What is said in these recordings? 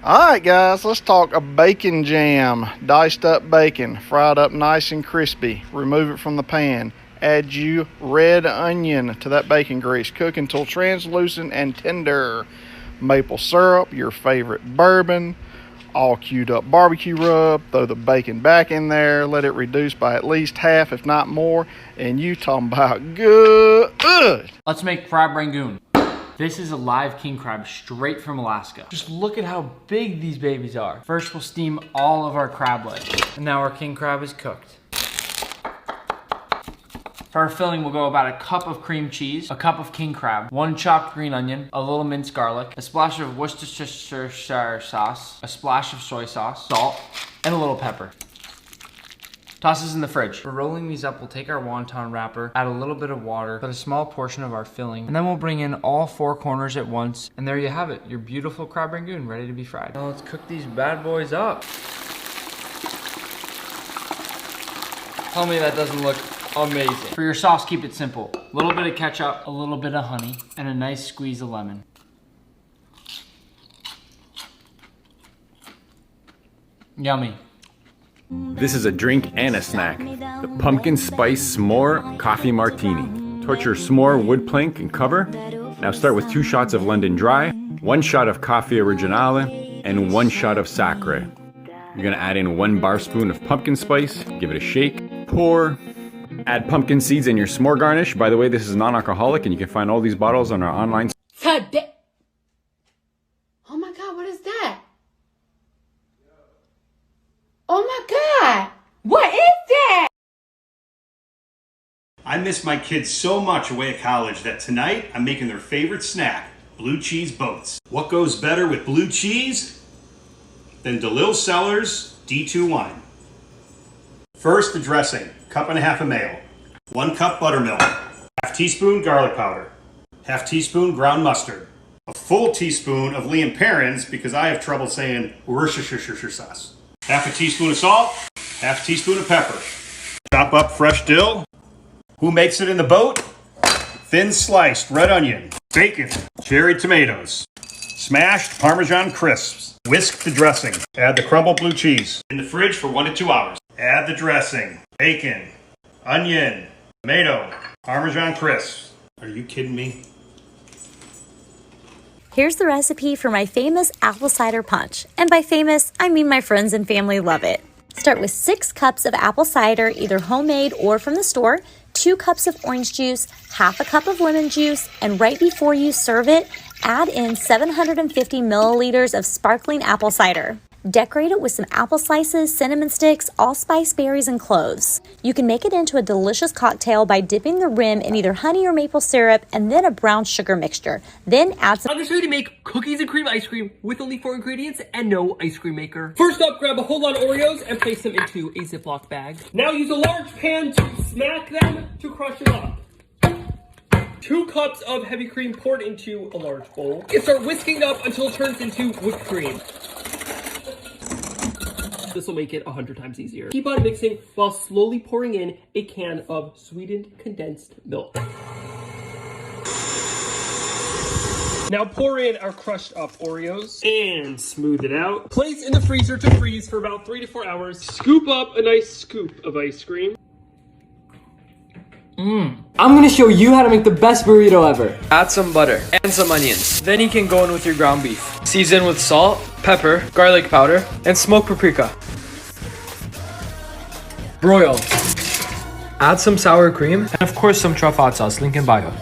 Alright guys, let's talk a bacon jam. Diced up bacon, fried up nice and crispy. Remove it from the pan. Add you red onion to that bacon grease. Cook until translucent and tender. Maple syrup, your favorite bourbon. All queued up barbecue rub. Throw the bacon back in there. Let it reduce by at least half, if not more. And you talking about good. Let's make fried Rangoon. This is a live king crab straight from Alaska. Just look at how big these babies are. First, we'll steam all of our crab legs. And now our king crab is cooked. For our filling, we'll go about a cup of cream cheese, a cup of king crab, 1 chopped green onion, a little minced garlic, a splash of Worcestershire sauce, a splash of soy sauce, salt, and a little pepper. Toss this in the fridge. For rolling these up, we'll take our wonton wrapper, add a little bit of water, put a small portion of our filling, and then we'll bring in all 4 corners at once. And there you have it, your beautiful crab rangoon ready to be fried. Now let's cook these bad boys up. Tell me that doesn't look amazing. For your sauce, keep it simple. A little bit of ketchup, a little bit of honey, and a nice squeeze of lemon. Yummy. This is a drink and a snack. The pumpkin spice s'more coffee martini. Torch your s'more wood plank and cover. Now start with 2 shots of London Dry, 1 shot of coffee originale, and 1 shot of Sacre. You're gonna add in 1 bar spoon of pumpkin spice, give it a shake, pour, add pumpkin seeds in your s'more garnish. By the way, this is non-alcoholic and you can find all these bottles on our online. Oh my God, what is that? Oh my God, what is that? I miss my kids so much away at college that tonight I'm making their favorite snack, blue cheese boats. What goes better with blue cheese than DeLille Cellars D2 wine? First, the dressing, 1.5 cups of mayo, 1 cup buttermilk, 1/2 teaspoon garlic powder, 1/2 teaspoon ground mustard, a full teaspoon of Liam Perrins because I have trouble saying Worcestershire sauce. 1/2 teaspoon of salt, 1/2 teaspoon of pepper. Chop up fresh dill. Who makes it in the boat? Thin sliced red onion, bacon, cherry tomatoes, smashed Parmesan crisps. Whisk the dressing. Add the crumbled blue cheese. In the fridge for 1 to 2 hours. Add the dressing, bacon, onion, tomato, Parmesan crisps. Are you kidding me? Here's the recipe for my famous apple cider punch. And by famous, I mean my friends and family love it. Start with 6 cups of apple cider, either homemade or from the store, 2 cups of orange juice, 1/2 cup of lemon juice, and right before you serve it, add in 750 milliliters of sparkling apple cider. Decorate it with some apple slices, cinnamon sticks, allspice berries, and cloves. You can make it into a delicious cocktail by dipping the rim in either honey or maple syrup and then a brown sugar mixture. Then add some... I'm going to show you to make cookies and cream ice cream with only 4 ingredients and no ice cream maker. First up, grab a whole lot of Oreos and place them into a Ziploc bag. Now use a large pan to smack them to crush it up. 2 cups of heavy cream poured into a large bowl. You start whisking it up until it turns into whipped cream. This will make it 100 times easier. Keep on mixing while slowly pouring in a can of sweetened condensed milk. Now pour in our crushed up Oreos and smooth it out. Place in the freezer to freeze for about 3 to 4 hours. Scoop up a nice scoop of ice cream. I'm gonna show you how to make the best burrito ever. Add some butter and some onions. Then you can go in with your ground beef. Season with salt, pepper, garlic powder, and smoked paprika. Broil. Add some sour cream, and of course some truffle hot sauce, link in bio.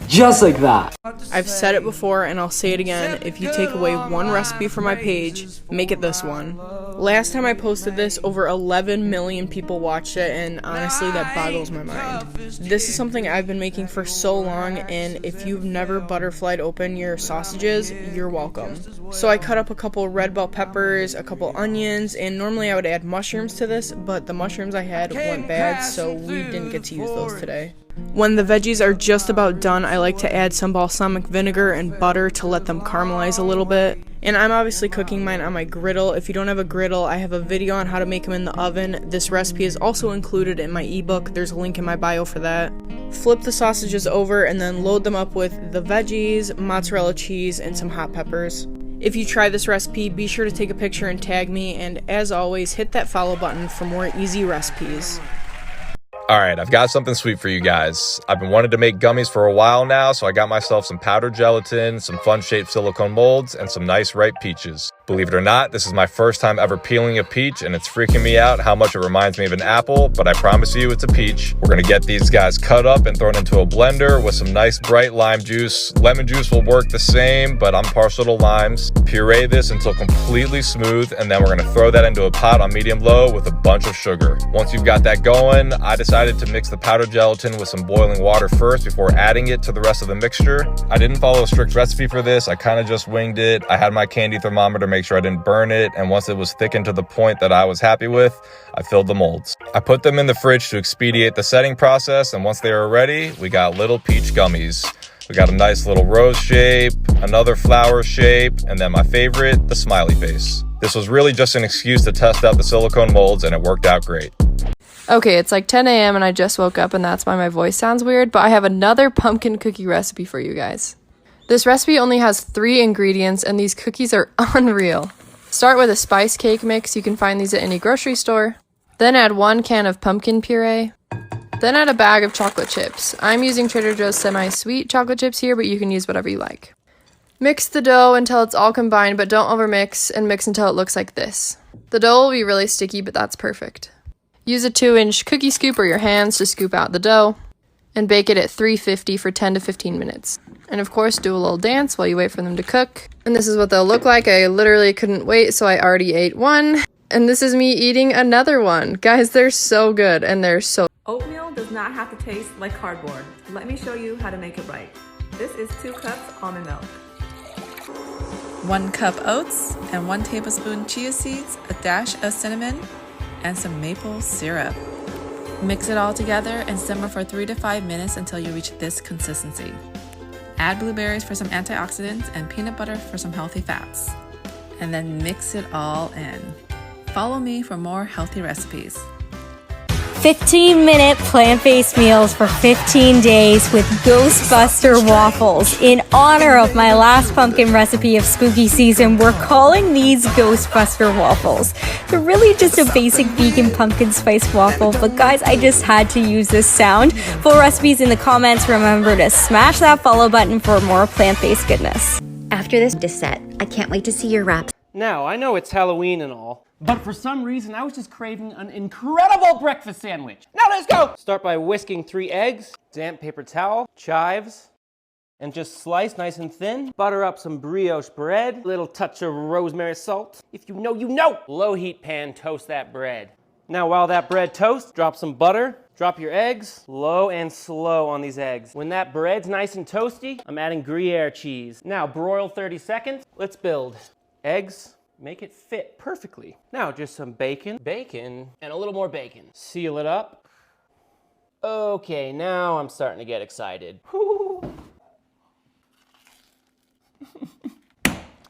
Just like that. I've said it before and I'll say it again, if you take away one recipe from my page, make it this one. Last time I posted this, over 11 million people watched it, and honestly that boggles my mind. This is something I've been making for so long, and if you've never butterflied open your sausages, you're welcome. So I cut up a couple red bell peppers, a couple onions, and normally I would add mushrooms to this, but the mushrooms I had went bad, so we didn't get to use those today. When the veggies are just about done, I like to add some balsamic vinegar and butter to let them caramelize a little bit. And I'm obviously cooking mine on my griddle. If you don't have a griddle, I have a video on how to make them in the oven. This recipe is also included in my ebook. There's a link in my bio for that. Flip the sausages over and then load them up with the veggies, mozzarella cheese, and some hot peppers. If you try this recipe, be sure to take a picture and tag me, and as always, hit that follow button for more easy recipes. Alright, I've got something sweet for you guys. I've been wanting to make gummies for a while now, so I got myself some powdered gelatin, some fun-shaped silicone molds, and some nice ripe peaches. Believe it or not, this is my first time ever peeling a peach, and it's freaking me out how much it reminds me of an apple, but I promise you it's a peach. We're gonna get these guys cut up and thrown into a blender with some nice bright lime juice. Lemon juice will work the same, but I'm partial to limes. Puree this until completely smooth, and then we're gonna throw that into a pot on medium-low with a bunch of sugar. Once you've got that going, I decided to mix the powdered gelatin with some boiling water first before adding it to the rest of the mixture. I didn't follow a strict recipe for this, I kind of just winged it. I had my candy thermometer make sure I didn't burn it, and once it was thickened to the point that I was happy with, I filled the molds. I put them in the fridge to expedite the setting process, and once they were ready, we got little peach gummies. We got a nice little rose shape, another flower shape, and then my favorite, the smiley face. This was really just an excuse to test out the silicone molds, and it worked out great. Okay, it's like 10 a.m. and I just woke up and that's why my voice sounds weird, but I have another pumpkin cookie recipe for you guys. This recipe only has 3 ingredients and these cookies are unreal. Start with a spice cake mix, you can find these at any grocery store. Then add 1 can of pumpkin puree. Then add a bag of chocolate chips. I'm using Trader Joe's semi-sweet chocolate chips here, but you can use whatever you like. Mix the dough until it's all combined, but don't overmix, and mix until it looks like this. The dough will be really sticky, but that's perfect. Use a 2-inch cookie scoop or your hands to scoop out the dough, and bake it at 350 for 10 to 15 minutes. And of course, do a little dance while you wait for them to cook. And this is what they'll look like. I literally couldn't wait, so I already ate one. And this is me eating another one. Guys, they're so good, and they're so... Oatmeal does not have to taste like cardboard. Let me show you how to make it right. This is 2 cups almond milk. 1 cup oats and 1 tablespoon chia seeds, a dash of cinnamon, and some maple syrup. Mix it all together and simmer for 3 to 5 minutes until you reach this consistency. Add blueberries for some antioxidants and peanut butter for some healthy fats. And then mix it all in. Follow me for more healthy recipes. 15-minute plant-based meals for 15 days with Ghostbuster waffles. In honor of my last pumpkin recipe of spooky season, we're calling these Ghostbuster waffles. They're really just a basic vegan pumpkin spice waffle, but guys, I just had to use this sound. Full recipes in the comments. Remember to smash that follow button for more plant-based goodness. After this set, I can't wait to see your wraps. Now, I know it's Halloween and all, but for some reason I was just craving an incredible breakfast sandwich. Now let's go! Start by whisking 3 eggs, damp paper towel, chives, and just slice nice and thin. Butter up some brioche bread, little touch of rosemary salt. If you know, you know! Low heat pan, toast that bread. Now while that bread toasts, drop some butter, drop your eggs, low and slow on these eggs. When that bread's nice and toasty, I'm adding Gruyere cheese. Now broil 30 seconds, let's build. Eggs, make it fit perfectly. Now just some bacon, and a little more bacon. Seal it up. Okay, now I'm starting to get excited.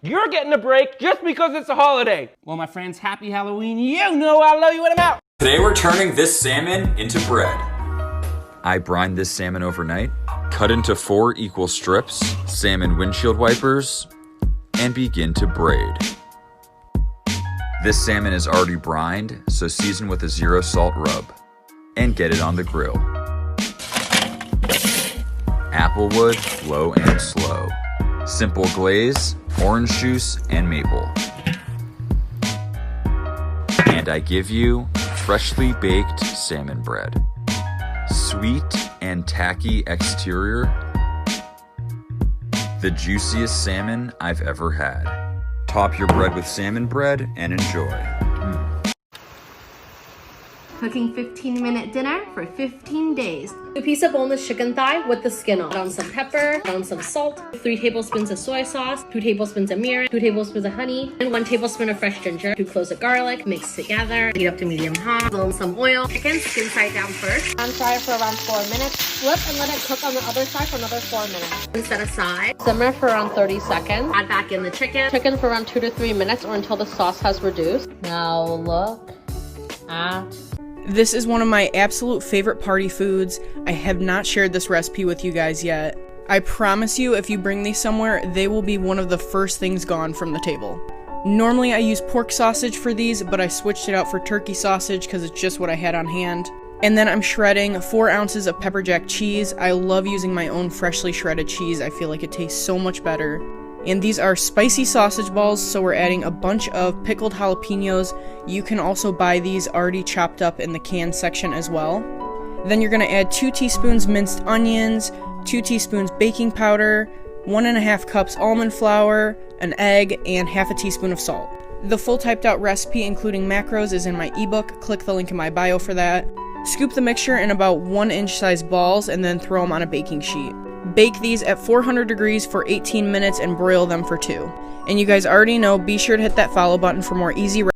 You're getting a break just because it's a holiday. Well, my friends, happy Halloween. You know I love you when I'm out. Today we're turning this salmon into bread. I brine this salmon overnight, cut into 4 equal strips, salmon windshield wipers, and begin to braid. This salmon is already brined, so season with a 0 salt rub, and get it on the grill. Applewood, low and slow. Simple glaze, orange juice, and maple. And I give you freshly baked salmon bread. Sweet and tacky exterior, the juiciest salmon I've ever had. Top your bread with salmon bread and enjoy. cooking 15-minute dinner for 15 days. A piece of boneless chicken thigh with the skin on. Add on some pepper, add on some salt, 3 tablespoons of soy sauce, 2 tablespoons of mirin, 2 tablespoons of honey, and 1 tablespoon of fresh ginger, 2 cloves of garlic, mix together, heat up to medium hot, throw in some oil. Chicken, skin side down first. Fry it for around 4 minutes. Flip and let it cook on the other side for another 4 minutes. And set aside. Simmer for around 30 seconds. Add back in the chicken. Chicken for around 2 to 3 minutes or until the sauce has reduced. Now look at This is one of my absolute favorite party foods. I have not shared this recipe with you guys yet. I promise you, if you bring these somewhere, they will be one of the first things gone from the table. Normally I use pork sausage for these, but I switched it out for turkey sausage because it's just what I had on hand. And then I'm shredding 4 ounces of pepper jack cheese. I love using my own freshly shredded cheese. I feel like it tastes so much better. And these are spicy sausage balls, so we're adding a bunch of pickled jalapenos. You can also buy these already chopped up in the can section as well. Then you're gonna add 2 teaspoons minced onions, 2 teaspoons baking powder, 1.5 cups almond flour, an egg, and half a teaspoon of salt. The full typed out recipe, including macros, is in my ebook. Click the link in my bio for that. Scoop the mixture in about 1-inch sized balls and then throw them on a baking sheet. Bake these at 400 degrees for 18 minutes and broil them for 2. And you guys already know, be sure to hit that follow button for more easy